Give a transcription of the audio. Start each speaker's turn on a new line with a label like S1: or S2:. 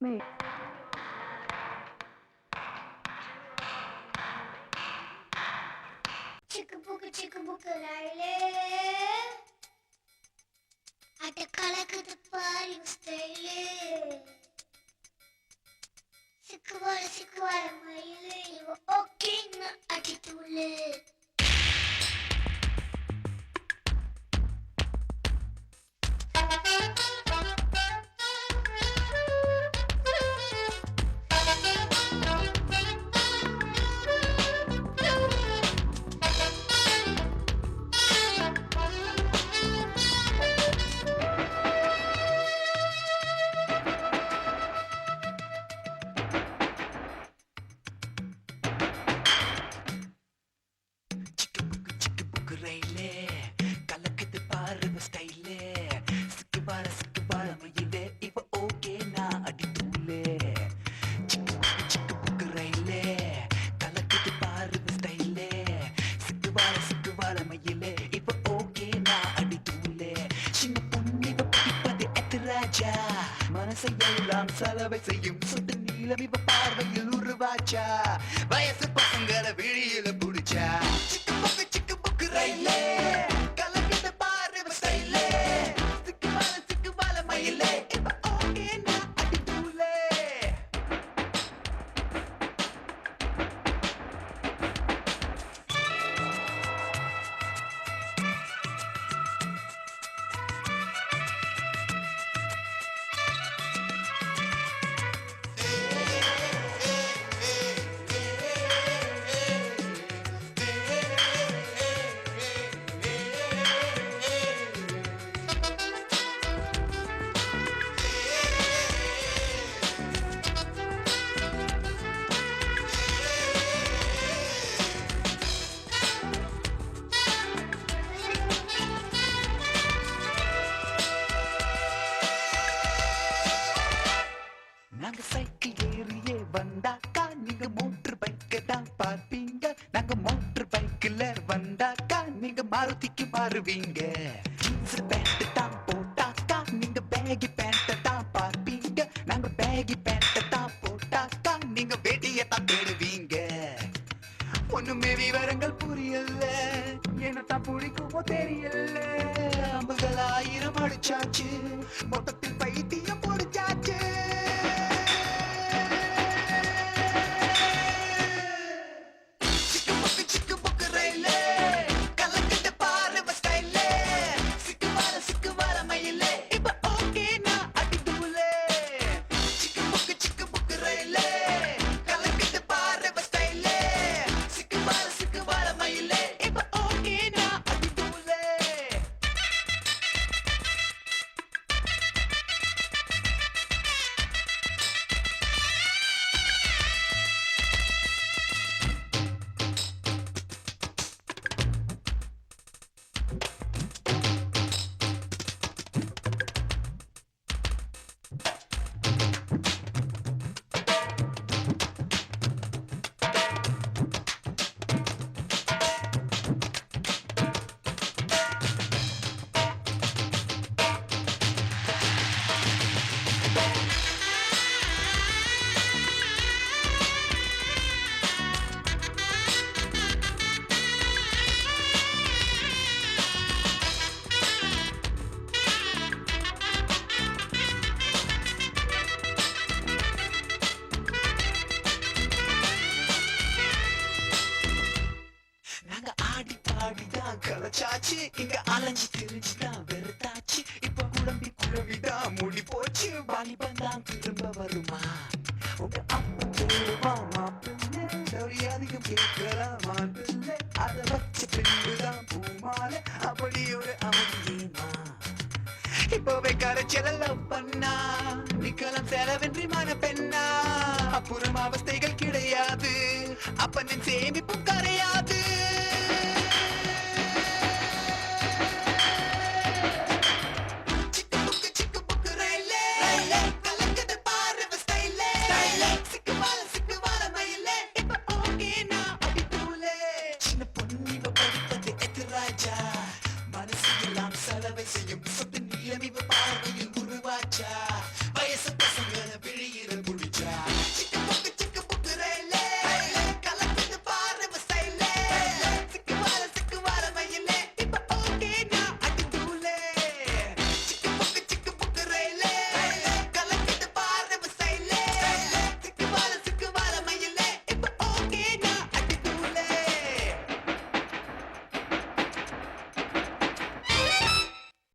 S1: me.
S2: Chick book raile ata kalakadu paari style sikwala maile ivo okay na attitude
S3: கலக்குது பாரு ஸ்டைலே சிக்கு பார மயிலே இப்ப ஓகே நான் அடி தூளே சிக்கு புக்கு ரயிலே கலக்குது பாரு ஸ்டைலே சிக்கு பார மயிலே இப்ப ஓகே நான் அடி தூளே சின்ன பொண்ணு இவ பிடிப்பது எத்து ராஜா மனசை எல்லாம் செலவை செய்யும் சுட்டு நீளம் இவ பார்வையில் உருவாச்சா வயசு பசங்களை விழியில புடிச்சா சிக்கு புக்கு ரயிலே கலக்குது பாரு ஸ்டைலே சிக்கு பால மயிலே இப்ப ஓகே நான் அடி தூளே நாங்க சைக்கிள் ஏறியே வந்தாக்கா நீங்க மோட்டர் பைக்க தான் பார்ப்பீங்க நாங்க மோட்டர் பைக்கில் வந்தாக்கா நீங்க மாருதிக்கு மாறுவீங்க ஜீன்ஸ் பேண்ட் தான் போட்டாக்கா நீங்க பேகி பேண்ட தான் பார்ப்பீங்க நாங்க பேகி பேண்ட தான் போட்டாக்கா நீங்க வேட்டியை தான் தேடுவீங்க ஒண்ணுமே விவரங்கள் புரியல என்னத்தான் பிடிக்குமோ தெரியல 50,000 அடிச்சாச்சு மொத்தத்தில் பைத்தியம் பொடிச்சாச்சு சிக்கு புக்கு ரயிலே கலக்குது பாரு ஸ்டைலே சிக்கு பால மயிலே இப்ப ஓகே நான் அடி தூளே சிக்கு புக்கு ரயிலே கலக்குது பாரு ஸ்டைலே சிக்கு பால மயிலே இப்ப ஓகே நான் அடி தூளே நாங்க ஆடி பாடிதான் கலச்சாச்சு இங்க அலைஞ்சு திரிஞ்சுதான் வெறுத்தாச்சு இப்ப குழம்பிதான் மூடி போச்சு வாலிபன் தான் திரும்ப வருமா உங்க அப்பா தேவா மாப்பிள்ளை அதிகம் கேட்கலாமா பிள்ளை அதை வச்ச பிள்ளைதான் பூமால அப்படி ஒரு அவதியேமா இப்பவே கரைச்செல்லாம் பண்ணா நிக்கலாம் செலவென்றி மன பெண்ணா அப்புறம் அவஸ்தைகள் கிடையாது அப்பனின் சேமிப்பு